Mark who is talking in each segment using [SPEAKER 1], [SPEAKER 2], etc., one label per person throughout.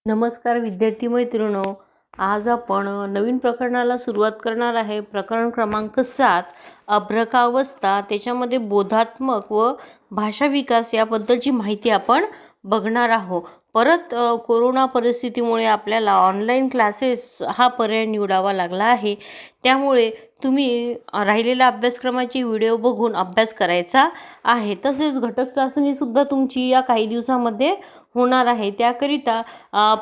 [SPEAKER 1] नमस्कार विद्यार्थी मैत्रिणो. आज आपण नवीन प्रकरणाला सुरुवात करणार आहे. प्रकरण क्रमांक 7 अभ्रकावस्था. त्याच्यामध्ये बोधात्मक व भाषा विकास याबद्दलची माहिती आपण बघणार आहोत. परत कोरोना परिस्थितीमुळे आपल्याला ऑनलाईन क्लासेस हा पर्याय निवडावा लागला आहे. त्यामुळे तुम्ही राहिलेल्या अभ्यासक्रमाची व्हिडिओ बघून अभ्यास करायचा आहे. तसेच घटक चाचणीसुद्धा तुमची या काही दिवसामध्ये होणार आहे. त्याकरिता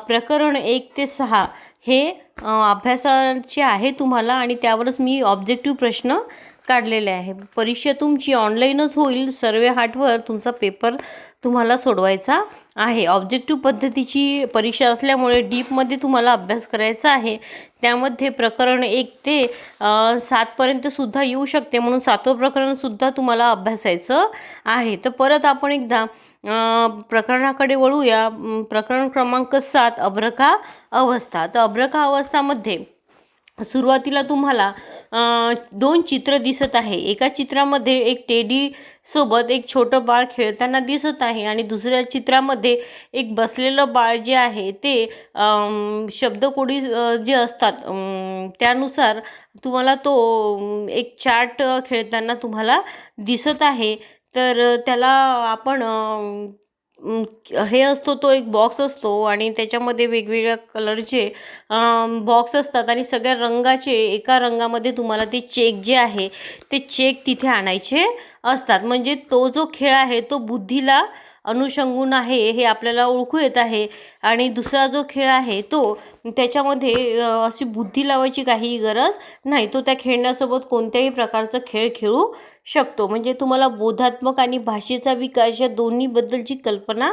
[SPEAKER 1] प्रकरण 1 ते 6 हे अभ्यासाचे आहे तुम्हाला, आणि त्यावरच मी ऑब्जेक्टिव्ह प्रश्न काढलेले आहे. परीक्षा तुमची ऑनलाईनच होईल. सर्वे हाटवर तुमचा पेपर तुम्हाला सोडवायचा आहे. ऑब्जेक्टिव्ह पद्धतीची परीक्षा असल्यामुळे डीपमध्ये तुम्हाला अभ्यास करायचा आहे. त्यामध्ये प्रकरण 1 ते 7पर्यंत सुद्धा येऊ शकते, म्हणून 7वं प्रकरणसुद्धा तुम्हाला अभ्यासायचं आहे. तर परत आपण एकदा प्रकरणाकडे वळूया. प्रकरण क्रमांक 7 अभ्रका अवस्था. तर अभ्रका अवस्थामध्ये सुरुवातीला तुम्हाला 2 चित्र दिसत आहे. एका चित्रामध्ये एक टेडी सोबत एक छोटं बाळ खेळताना दिसत आहे, आणि दुसऱ्या चित्रामध्ये एक बसलेलं बाळ जे आहे ते शब्दकोडी जे असतात त्यानुसार तुम्हाला तो एक चार्ट खेळताना तुम्हाला दिसत आहे. तर त्याला आपण हे असतो, तो एक बॉक्स असतो आणि त्याच्यामध्ये वेगवेगळ्या कलरचे बॉक्स असतात, आणि सगळ्या रंगाचे एका रंगामध्ये तुम्हाला ते चेक जे आहे ते चेक तिथे आणायचे असतात. म्हणजे तो जो खेळ आहे तो बुद्धीला अनुषंगून आहे हे आपल्याला ओळखू येत आहे. आणि दुसरा जो खेळ आहे तो त्याच्यामध्ये अशी बुद्धी लावायची काही गरज नाही. तो त्या खेळण्यासोबत कोणत्याही प्रकारचा खेळ खेळू शकतो. म्हणजे तुम्हाला बोधात्मक आणि भाषेचा विकास या दोन्हीबद्दलची कल्पना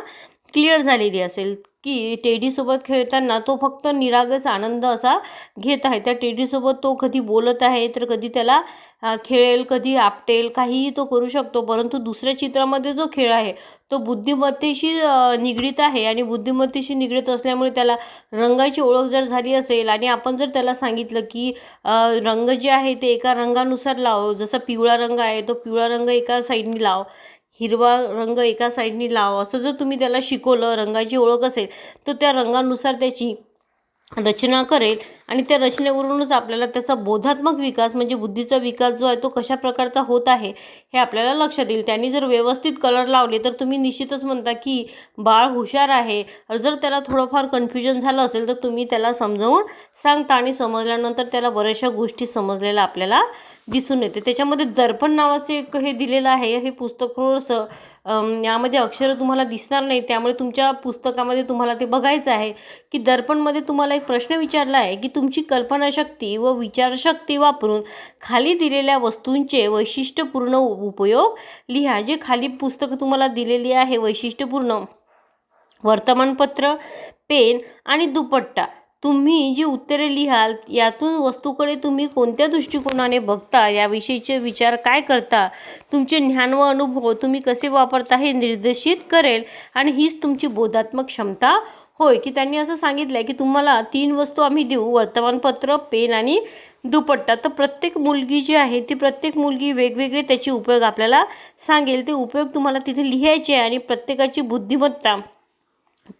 [SPEAKER 1] क्लिअर झालेली असेल की टेडीसोबत खेळताना तो फक्त निरागस आनंद असा घेत आहे. त्या टेडीसोबत तो कधी बोलत आहे, तर कधी त्याला खेळेल, कधी आपटेल, काहीही तो करू शकतो. परंतु दुसऱ्या चित्रामध्ये जो खेळ आहे तो बुद्धिमत्तेशी निगडीत आहे, आणि बुद्धिमत्तेशी निगडीत असल्यामुळे त्याला रंगाची ओळख जर झाली असेल, आणि आपण जर त्याला सांगितलं की रंग जे आहे ते एका रंगानुसार लाव, जसा पिवळा रंग आहे तो पिवळा रंग एका साईडनी लाव, हिरवा रंग एका साईडनी लाव, असं जर तुम्ही त्याला शिकवलं, रंगाची ओळख असेल, तर त्या रंगानुसार त्याची रचना करेल, आणि त्या रचनेवरूनच आपल्याला त्याचा बोधात्मक विकास म्हणजे बुद्धीचा विकास जो आहे तो कशा प्रकारचा होत आहे हे आपल्याला लक्षात येईल. त्यांनी जर व्यवस्थित कलर लावले तर तुम्ही निश्चितच म्हणता की बाळ हुशार आहे. जर त्याला थोडंफार कन्फ्युजन झालं असेल तर तुम्ही त्याला समजावून सांगता, आणि समजल्यानंतर त्याला बऱ्याचशा गोष्टी समजलेल्या आपल्याला दिसून येते. त्याच्यामध्ये दर्पण नावाचे एक हे दिलेलं आहे. हे पुस्तक थोडंसं यामध्ये अक्षरं तुम्हाला दिसणार नाही, त्यामुळे तुमच्या पुस्तकामध्ये तुम्हाला ते बघायचं आहे की दर्पणमध्ये तुम्हाला एक प्रश्न विचारला आहे की तुमची कल्पनाशक्ती व विचारशक्ती वापरून खाली दिलेल्या वस्तूंचे वैशिष्ट्यपूर्ण उपयोग लिहा. जे खाली पुस्तकं तुम्हाला दिलेली आहे वैशिष्ट्यपूर्ण वर्तमानपत्र, पेन आणि दुपट्टा, तुम्ही जी उत्तरे लिहाल यातून वस्तूकडे तुम्ही कोणत्या दृष्टिकोनाने बघता, याविषयीचे विचार काय करता, तुमचे ज्ञान व अनुभव तुम्ही कसे वापरता हे निर्देशित करेल. आणि हीच तुमची बोधात्मक क्षमता होय. की त्यांनी असं सांगितलं आहे की तुम्हाला 3 वस्तू आम्ही देऊ, वर्तमानपत्र, पेन आणि दुपट्टा. तर प्रत्येक मुलगी जी आहे ती प्रत्येक मुलगी वेगवेगळे त्याचे उपयोग आपल्याला सांगेल. ते उपयोग तुम्हाला तिथे लिहायचे आहे, आणि प्रत्येकाची बुद्धिमत्ता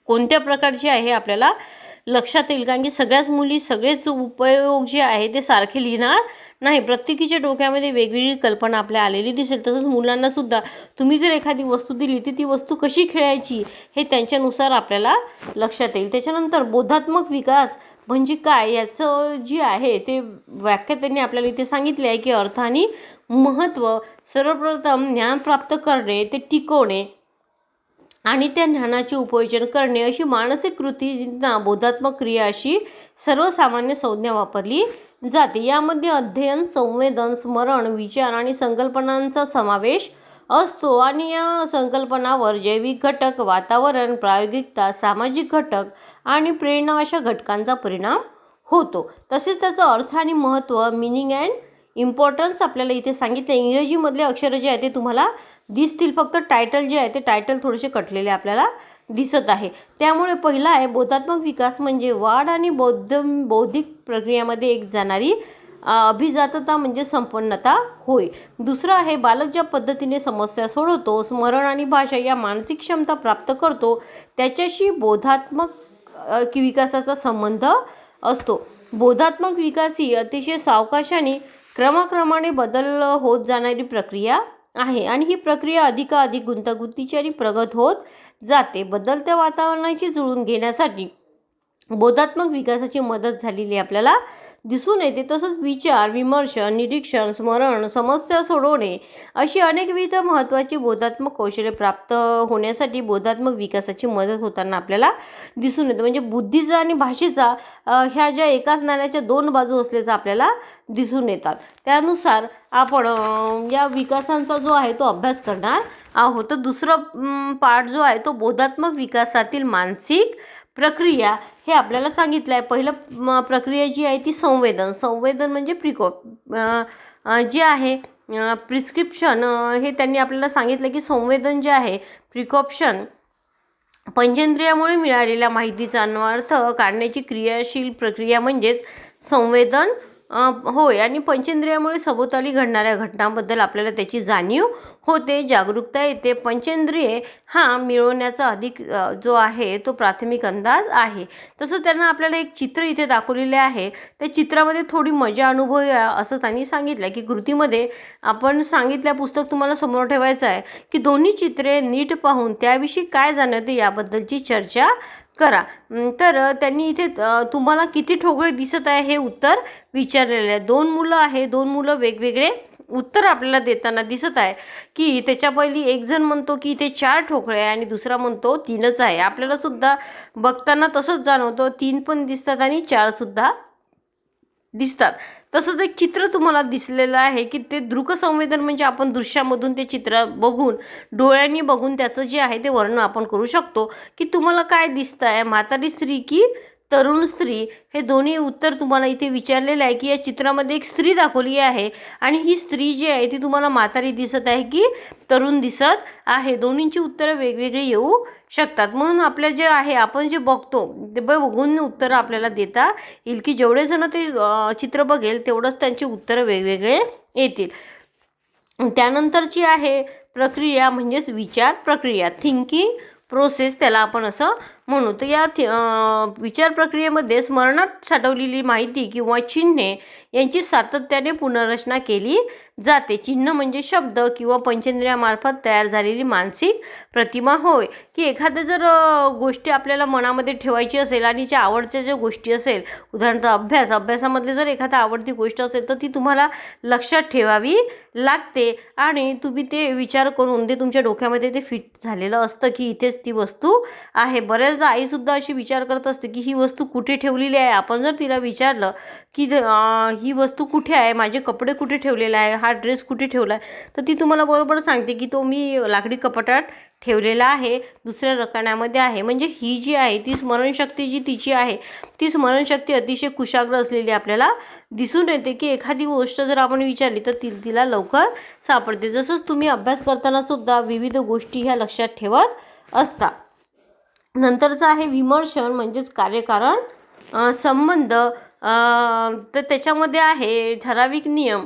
[SPEAKER 1] कोणत्या प्रकारची आहे आपल्याला लक्षात येईल. कारण की सगळ्याच मुली सगळेच उपयोग जे आहे ते सारखे लिहिणार नाही. प्रत्येकीच्या डोक्यामध्ये वेगवेगळी कल्पना आपल्या आलेली दिसेल. तसंच मुलांनासुद्धा तुम्ही जर एखादी वस्तू दिली तर ती वस्तू कशी खेळायची हे त्यांच्यानुसार आपल्याला लक्षात येईल. त्याच्यानंतर बोधात्मक विकास म्हणजे काय याचं जी आहे ते व्याख्या त्यांनी आपल्याला इथे सांगितले आहे की अर्थ आणि महत्त्व. सर्वप्रथम ज्ञान प्राप्त करणे, ते टिकवणे आणि त्या ज्ञानाचे उपयोजन करणे अशी मानसिक कृतींना बोधात्मक क्रिया अशी सर्वसामान्य संज्ञा वापरली जाते. यामध्ये अध्ययन, संवेदन, स्मरण, विचार आणि संकल्पनांचा समावेश असतो, आणि या संकल्पनावर जैविक घटक, वातावरण, प्रायोगिकता, सामाजिक घटक आणि प्रेरणा अशा घटकांचा परिणाम होतो. तसेच त्याचा अर्थ आणि महत्त्व, मिनिंग अँड इम्पॉर्टन्स आपल्याला इथे सांगितलं. इंग्रजीमधले अक्षरं जे आहे ते तुम्हाला दिसतील, फक्त टायटल जे आहे ते टायटल थोडेसे कटलेले आपल्याला दिसत आहे. त्यामुळे पहिला आहे बोधात्मक विकास म्हणजे वाढ आणि बौद्धिक प्रक्रियामध्ये एक जाणारी अभिजातता म्हणजे संपन्नता होय. दुसरं आहे बालक ज्या पद्धतीने समस्या सोडवतो, स्मरण आणि भाषा या मानसिक क्षमता प्राप्त करतो, त्याच्याशी बोधात्मक विकासाचा संबंध असतो. बोधात्मक विकास ही अतिशय सावकाशाने क्रमाक्रमाने बदल होत जाणारी प्रक्रिया आहे आणि ही प्रक्रिया अधिकाधिक गुंतागुंतीची आणि प्रगत होत जाते. बदलत्या वातावरणाशी जुळून घेण्यासाठी बोधात्मक विकासाची मदत झालेली आपल्याला दिसून येते. तसंच विचार, विमर्श, निरीक्षण, स्मरण, समस्या सोडवणे अशी अनेकविध महत्त्वाची बोधात्मक कौशल्ये प्राप्त होण्यासाठी बोधात्मक विकासाची मदत होताना आपल्याला दिसून येते. म्हणजे बुद्धीचा आणि भाषेचा ह्या ज्या एकाच नाण्याच्या दोन बाजू असल्याचं आपल्याला दिसून येतात. त्यानुसार आपण या विकासांचा जो आहे तो अभ्यास करणार आहोत. तर दुसरं पार्ट जो आहे तो बोधात्मक विकासातील मानसिक प्रक्रिया हे आपल्याला सांगितलं आहे. पहिलं प्रक्रिया जी आहे ती संवेदन म्हणजे जे आहे प्रिस्क्रिप्शन हे त्यांनी आपल्याला सांगितलं की संवेदन जे आहे प्रिकॉप्शन पंचेंद्रियामुळे मिळालेल्या माहितीचा अन्वयार्थ काढण्याची क्रियाशील प्रक्रिया म्हणजेच संवेदन होय. आणि पंचेंद्रियामुळे सभोवताली घडणाऱ्या घटनांबद्दल आपल्याला त्याची जाणीव होते, जागरूकता येते. पंचेंद्रिये हा मिळवण्याचा अधिक जो आहे तो प्राथमिक अंदाज आहे. तसं त्यांना आपल्याला एक चित्र इथे दाखवलेले आहे. त्या चित्रामध्ये थोडी मजा अनुभवूया असं त्यांनी सांगितलं की कृतीमध्ये आपण सांगितलं पुस्तक तुम्हाला समोर ठेवायचं आहे की दोन्ही चित्रे नीट पाहून त्याविषयी काय जाणवते याबद्दलची चर्चा करा. तर त्यांनी इथे तुम्हाला किती ठोकळे दिसत आहे हे उत्तर विचारलेले आहे. दोन मुलं आहे, दोन मुलं वेगवेगळे उत्तर आपल्याला देताना दिसत आहे की त्याच्या पहिली एक जण म्हणतो की इथे 4 ठोकळे आहे आणि दुसरा म्हणतो 3च आहे. आपल्याला सुद्धा बघताना तसंच जाणवतं, 3 पण दिसतात आणि 4 सुद्धा दिसतात. तसंच एक चित्र तुम्हाला दिसलेलं आहे की ते दृकसंवेदन म्हणजे आपण दृश्यामधून ते चित्र बघून डोळ्यांनी बघून त्याचं जे आहे ते वर्णन आपण करू शकतो की तुम्हाला काय दिसतं आहे, म्हातारी स्त्री की तरुण स्त्री. हे दोन्ही उत्तर तुम्हाला इथे विचारलेलं आहे की या चित्रामध्ये एक स्त्री दाखवली आहे आणि ही स्त्री जी आहे ती तुम्हाला म्हातारी दिसत आहे की तरुण दिसत आहे. दोन्हींची उत्तरं वेगवेगळी येऊ शकतात. म्हणून आपल्या जे आहे आपण जे बघतो ते बघून उत्तरं आपल्याला देता येईल की जेवढे जण ते चित्र बघेल तेवढंच त्यांची उत्तरं वेगवेगळे येतील. त्यानंतरची आहे प्रक्रिया म्हणजेच विचार प्रक्रिया, थिंकिंग प्रोसेस त्याला आपण असं म्हणू. तर या विचार प्रक्रियेमध्ये स्मरणात साठवलेली माहिती किंवा चिन्हे यांची सातत्याने पुनर्रचना केली जाते. चिन्ह म्हणजे शब्द किंवा पंचेंद्रियामार्फत तयार झालेली मानसिक प्रतिमा होय. की एखाद्या जर गोष्टी आपल्याला मनामध्ये ठेवायची असेल आणि ज्या आवडत्या ज्या गोष्टी असेल, उदाहरणार्थ अभ्यासामधले जर एखादा आवडती गोष्ट असेल तर ती तुम्हाला लक्षात ठेवावी लागते आणि तुम्ही ते विचार करून ते तुमच्या डोक्यामध्ये ते फिट झालेलं असतं की इथेच ती वस्तू आहे. बऱ्याचदा आईसुद्धा अशी विचार करत असते की ही वस्तू कुठे ठेवलेली आहे. आपण जर तिला विचारलं की ही वस्तू कुठे आहे, माझे कपडे कुठे ठेवलेले आहे, हा ड्रेस कुठे ठेवला आहे, तर ती तुम्हाला बरोबर सांगते की तो मी लाकडी कपाटात ठेवलेला आहे, दुसऱ्या रकान्यामध्ये आहे. म्हणजे ही जी आहे ती स्मरणशक्ती जी तिची आहे ती स्मरणशक्ती अतिशय कुशाग्र असलेली आपल्याला दिसून येते की एखादी गोष्ट जर आपण विचारली तर तिला लवकर सापडते. जसंच तुम्ही अभ्यास करताना सुद्धा विविध गोष्टी ह्या लक्षात ठेवत असता. नंतरचं आहे विमर्शन म्हणजेच कार्यकारण संबंध. तर त्याच्यामध्ये आहे ठराविक नियम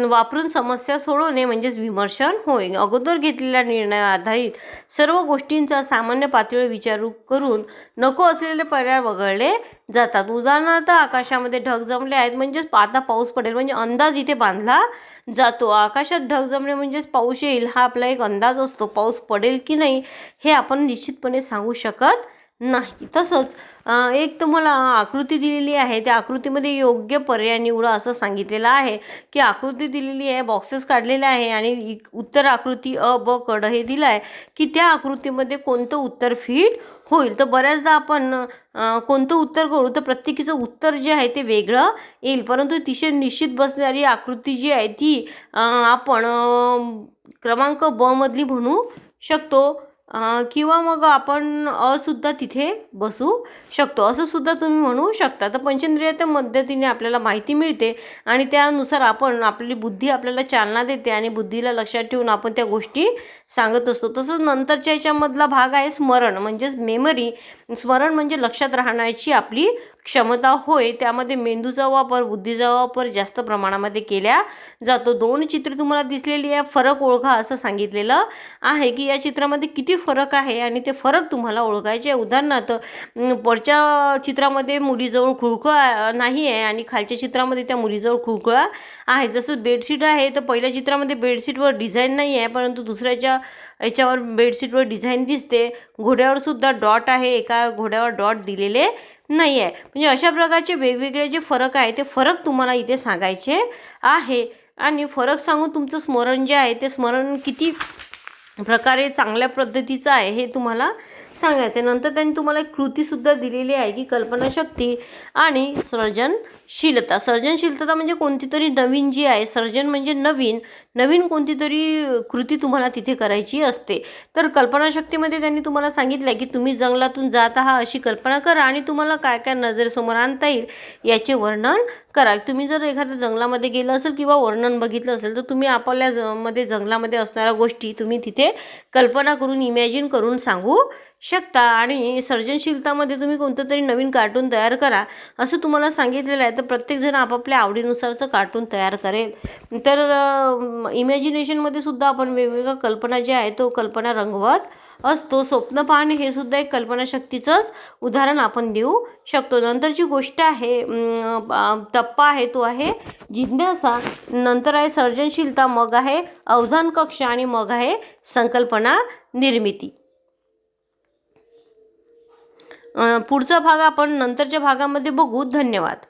[SPEAKER 1] वापरून समस्या सोडवणे म्हणजेच विमर्शन होय. अगोदर घेतलेल्या निर्णया आधारित सर्व गोष्टींचा सामान्य पातळीवर विचार करून नको असलेले पर्याय वगळले जातात. उदाहरणार्थ आकाशामध्ये ढग जमले आहेत म्हणजेच आता पाऊस पडेल, म्हणजे अंदाज इथे बांधला जातो. आकाशात ढग जमले म्हणजेच पाऊस येईल हा आपला एक अंदाज असतो. पाऊस पडेल की नाही हे आपण निश्चितपणे सांगू शकत नाही. तसंच एक तुम्हाला आकृती दिलेली आहे, त्या आकृतीमध्ये योग्य पर्याय निवडा असं सांगितलेलं आहे की आकृती दिलेली आहे, बॉक्सेस काढलेले आहे आणि उत्तर आकृती अ ब कड हे दिलं आहे की त्या आकृतीमध्ये कोणतं उत्तर फिट होईल. तर बऱ्याचदा आपण कोणतं उत्तर करू तर प्रत्येकीचं उत्तर जे आहे ते वेगळं येईल, परंतु तिथे निश्चित बसणारी आकृती जी आहे ती आपण क्रमांक ब मधली म्हणू शकतो किंवा मग आपण सुद्धा तिथे बसू शकतो असं सुद्धा तुम्ही म्हणू शकता. तर पंचेंद्रियाच्या मदतीने आपल्याला माहिती मिळते आणि त्यानुसार आपण आपली बुद्धी आपल्याला चालना देते आणि बुद्धीला लक्षात ठेवून आपण त्या गोष्टी सांगत असतो. तसंच नंतरच्या याच्यामधला भाग आहे स्मरण म्हणजेच मेमरी. स्मरण म्हणजे लक्षात राहण्याची आपली क्षमता होय त्यामध्ये मेंदूचा वापर, बुद्धीचा वापर जास्त प्रमाणामध्ये केला जातो. 2 चित्र तुम्हाला दिसलेली आहे, फरक ओळखा असं सांगितलेलं आहे की या चित्रामध्ये किती फरक आहे आणि ते फरक तुम्हाला ओळखायचे आहे. उदाहरणार्थ वरच्या चित्रामध्ये मुलीजवळ खुळखुळा नाही आहे आणि खालच्या चित्रामध्ये त्या मुलीजवळ खुळखुळा आहे. जसं बेडशीट आहे तर पहिल्या चित्रामध्ये बेडशीटवर डिझाईन नाही आहे, परंतु दुसऱ्याच्या याच्यावर बेडशीटवर डिझाईन दिसते. घोड्यावर सुद्धा डॉट आहे, एका घोड्यावर डॉट दिलेले नाही आहे. म्हणजे अशा प्रकारचे वेगवेगळे जे फरक आहे ते फरक तुम्हाला इथे सांगायचे आहे आणि फरक सांगून तुमचं स्मरण जे आहे ते स्मरण किती प्रकारे चांगल्या पद्धतीचं आहे हे तुम्हाला सांगायचं. नंतर त्यांनी तुम्हाला एक कृतीसुद्धा दिलेली आहे की कल्पनाशक्ती आणि सर्जनशीलता. सर्जनशीलता म्हणजे कोणती तरी नवीन जी आहे, सर्जन म्हणजे नवीन कोणती तरी कृती तुम्हाला तिथे करायची असते. तर कल्पनाशक्तीमध्ये त्यांनी तुम्हाला सांगितलं की तुम्ही जंगलातून जात आहात अशी कल्पना करा आणि तुम्हाला काय काय नजरेसमोर आणता येईल याचे वर्णन करा. तुम्ही जर एखाद्या जंगलामध्ये गेलं असेल किंवा वर्णन बघितलं असेल तर तुम्ही आपल्या जंगलामध्ये असणाऱ्या गोष्टी तुम्ही तिथे कल्पना करून इमॅजिन करून सांगू शकता. आणि सर्जनशीलतामध्ये तुम्ही कोणतं तरी नवीन कार्टून तयार करा असं तुम्हाला सांगितलेलं आहे. तर प्रत्येकजण आपापल्या आवडीनुसारचं कार्टून तयार करेल. तर इमॅजिनेशनमध्ये सुद्धा आपण वेगवेगळ्या कल्पना ज्या आहेत तो कल्पना रंगवत असतो. स्वप्न पाहणे हे सुद्धा एक कल्पनाशक्तीचंच उदाहरण आपण देऊ शकतो. नंतरची गोष्ट आहे टप्पा आहे तो आहे जिज्ञासा, नंतर आहे सर्जनशीलता, मग आहे अवधान कक्ष आणि मग आहे संकल्पना निर्मिती. पुढचा भाग आपण नंतरच्या भागामध्ये बघू. धन्यवाद.